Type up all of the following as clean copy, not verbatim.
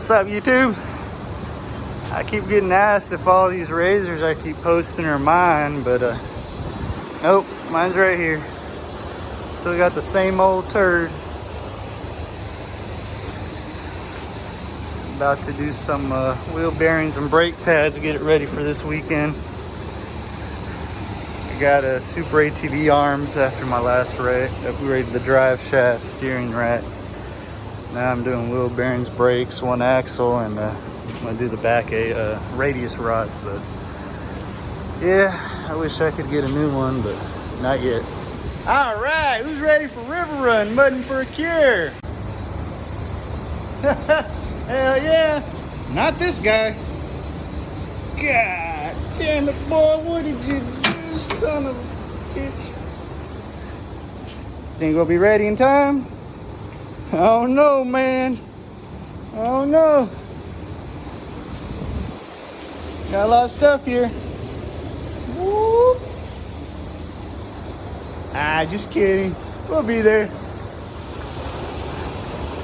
What's up, YouTube? I keep getting asked if all these RZRs I keep posting are mine, but nope, mine's right here. Still got the same old turd. About to do some wheel bearings and brake pads, get it ready for this weekend. I got a Super ATV arms after my last raid. Upgraded the drive shaft, steering rack. Now I'm doing wheel bearings, brakes, one axle, and I'm gonna do the back radius rods. But yeah, I wish I could get a new one, but not yet. All right, who's ready for river run, mudding for a cure? Hell yeah, not this guy. God damn it, boy, what did you do, son of a bitch? Think we'll be ready in time? Oh no, man. Oh no. Got a lot of stuff here. Whoop. Ah, just kidding. We'll be there.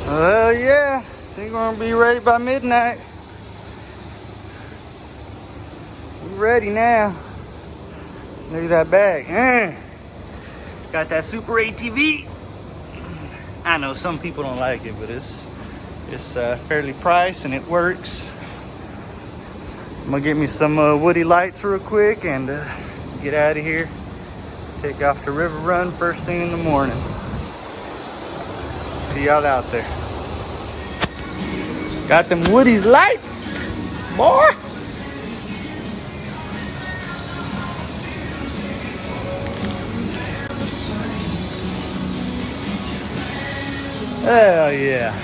Well, yeah. Think we're gonna be ready by midnight. We're ready now. Look at that bag. Got that Super ATV. I know some people don't like it, but it's fairly priced and it works. I'm gonna get me some woody lights real quick and get out of here. Take off to river run first thing in the morning. See y'all out there. Got them Woody's lights, boy. Hell yeah.